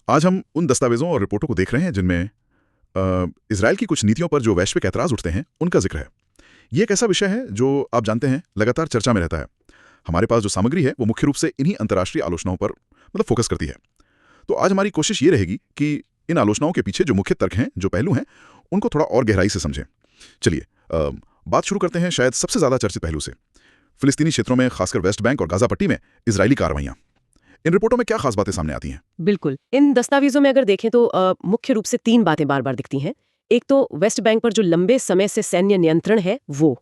आज हम उन दस्तावेजों और रिपोर्टों को देख रहे हैं जिनमें इसराइल की कुछ नीतियों पर जो वैश्विक ऐतराज उठते हैं उनका जिक्र है। ये एक ऐसा विषय है जो आप जानते हैं लगातार चर्चा में रहता है। हमारे पास जो सामग्री है वो मुख्य रूप से इन्हीं अंतर्राष्ट्रीय आलोचनाओं पर फोकस करती है। तो आज हमारी कोशिश ये रहेगी कि इन आलोचनाओं के पीछे जो मुख्य तर्क हैं, जो पहलू हैं, उनको थोड़ा और गहराई से समझें। चलिए बात शुरू करते हैं शायद सबसे ज्यादा चर्चित पहलू से, फिलिस्तीनी क्षेत्रों में, खासकर वेस्ट बैंक और गाजा पट्टी में इजरायली कार्रवाइयां। इन रिपोर्टों में क्या खास बातें सामने आती हैं? बिल्कुल, इन दस्तावेजों में अगर देखें तो मुख्य रूप से 3 बातें बार-बार दिखती हैं। एक तो वेस्ट बैंक पर जो लंबे समय से सैन्य नियंत्रण है वो।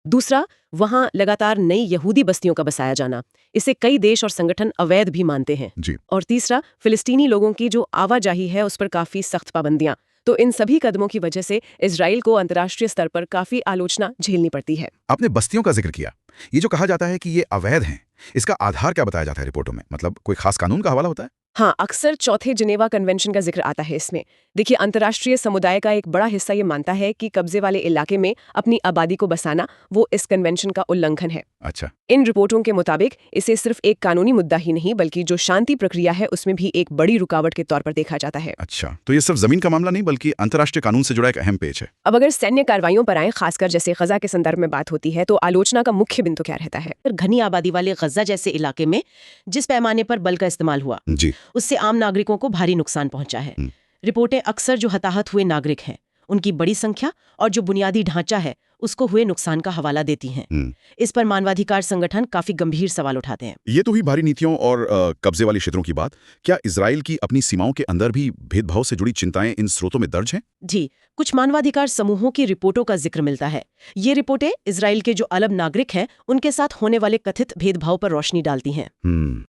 दूसरा, वहां लगातार नई यहूदी बस्तियों का बसाया जाना, इसे कई देश और संगठन अवैध भी मानते हैं। जी। और तीसरा, फिलिस्तीनी लोगों की जो आवाजाही है उस पर काफी सख्त पाबंदियां। तो इन सभी कदमों की वजह से इजराइल को अंतर्राष्ट्रीय स्तर पर काफी आलोचना झेलनी पड़ती है। आपने बस्तियों का जिक्र किया। ये जो कहा जाता है कि ये अवैध हैं, इसका आधार क्या बताया जाता है रिपोर्टों में? मतलब कोई खास कानून का हवाला होता है? हाँ, अक्सर चौथे जिनेवा कन्वेंशन का जिक्र आता है इसमें। देखिए, अंतर्राष्ट्रीय समुदाय का एक बड़ा हिस्सा ये मानता है कि कब्जे वाले इलाके में अपनी आबादी को बसाना वो इस कन्वेंशन का उल्लंघन है। अच्छा। इन रिपोर्टों के मुताबिक इसे सिर्फ एक कानूनी मुद्दा ही नहीं बल्कि जो शांति प्रक्रिया है उसमें भी एक बड़ी रुकावट के तौर पर देखा जाता है। अच्छा, तो ये सिर्फ जमीन का मामला नहीं बल्कि अंतर्राष्ट्रीय कानून से जुड़ा एक अहम पेच है। अब अगर सैन्य कार्रवाइयों पर आए, खासकर जैसे गजा के संदर्भ में बात होती है, तो आलोचना का मुख्य बिंदु क्या रहता है? घनी आबादी वाले गजा जैसे इलाके में जिस पैमाने पर बल का इस्तेमाल हुआ, जी। उससे आम नागरिकों को भारी नुकसान पहुंचा है। रिपोर्टें अक्सर जो हताहत हुए नागरिक हैं, उनकी बड़ी संख्या और जो बुनियादी ढांचा है उसको हुए नुकसान का हवाला देती हैं। इस पर मानवाधिकार संगठन काफी गंभीर सवाल उठाते हैं। ये तो हुई भारी नीतियों और कब्जे वाले क्षेत्रों की बात। क्या इजराइल की अपनी सीमाओं के अंदर भी भेदभाव से जुड़ी चिंताएं इन स्रोतों में दर्ज हैं? जी, कुछ मानवाधिकार समूहों की रिपोर्टों का जिक्र मिलता है। ये रिपोर्टें इजराइल के जो अरब नागरिक हैं उनके साथ होने वाले कथित भेदभाव पर रोशनी डालती हैं।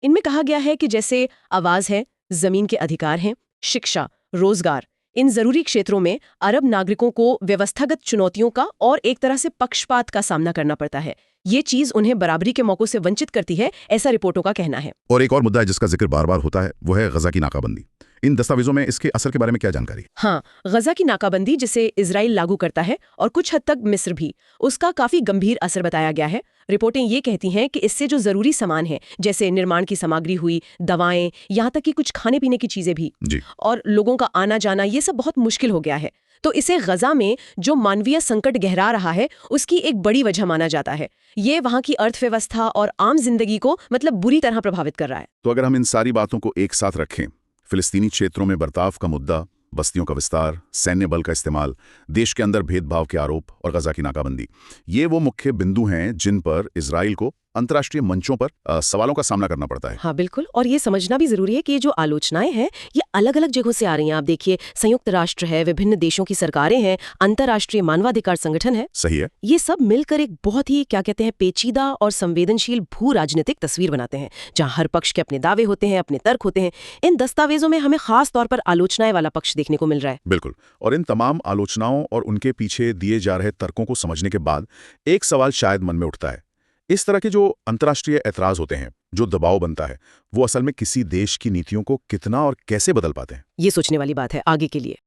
इनमें कहा गया है कि जैसे आवाज है, जमीन के अधिकार हैं, शिक्षा, रोजगार, इन जरूरी क्षेत्रों में अरब नागरिकों को व्यवस्थागत चुनौतियों का और एक तरह से पक्षपात का सामना करना पड़ता है। ये चीज उन्हें बराबरी के मौकों से वंचित करती है, ऐसा रिपोर्टों का कहना है। और एक और मुद्दा है जिसका जिक्र बार बार होता है, वो है गजा की नाकाबंदी। इन दस्तावेजों में इसके असर के बारे में क्या जानकारी? हाँ, गजा की नाकाबंदी जिसे इजराइल लागू करता है और कुछ हद तक मिस्र भी, उसका काफी गंभीर असर बताया गया है। रिपोर्टें ये कहती हैं कि इससे जो जरूरी सामान है, जैसे निर्माण की सामग्री हुई, दवाएं, यहाँ तक कि कुछ खाने पीने की चीजें भी, जी। और लोगों का आना जाना, ये सब बहुत मुश्किल हो गया है। तो इसे गजा में जो मानवीय संकट गहरा रहा है उसकी एक बड़ी वजह माना जाता है। ये वहाँ की अर्थव्यवस्था और आम जिंदगी को बुरी तरह प्रभावित कर रहा है। तो अगर हम इन सारी बातों को एक साथ रखें, फिलिस्तीनी क्षेत्रों में बर्ताव का मुद्दा, बस्तियों का विस्तार, सैन्य बल का इस्तेमाल, देश के अंदर भेदभाव के आरोप और गजा की नाकाबंदी, ये वो मुख्य बिंदु हैं जिन पर इजराइल को अंतर्राष्ट्रीय मंचों पर सवालों का सामना करना पड़ता है। हाँ बिल्कुल, और ये समझना भी जरूरी है कि ये जो आलोचनाएं हैं ये अलग अलग जगहों से आ रही हैं। आप देखिए, संयुक्त राष्ट्र है, विभिन्न देशों की सरकारें हैं, अंतर्राष्ट्रीय मानवाधिकार संगठन है। सही है। ये सब मिलकर एक बहुत ही पेचीदा और संवेदनशील भू राजनीतिक तस्वीर बनाते हैं, जहाँ हर पक्ष के अपने दावे होते हैं, अपने तर्क होते हैं। इन दस्तावेजों में हमें खास तौर पर आलोचनाएं वाला पक्ष देखने को मिल रहा है। बिल्कुल। और इन तमाम आलोचनाओं और उनके पीछे दिए जा रहे तर्कों को समझने के बाद एक सवाल शायद मन में उठता है, इस तरह के जो अंतर्राष्ट्रीय ऐतराज होते हैं, जो दबाव बनता है, वो असल में किसी देश की नीतियों को कितना और कैसे बदल पाते हैं? ये सोचने वाली बात है आगे के लिए।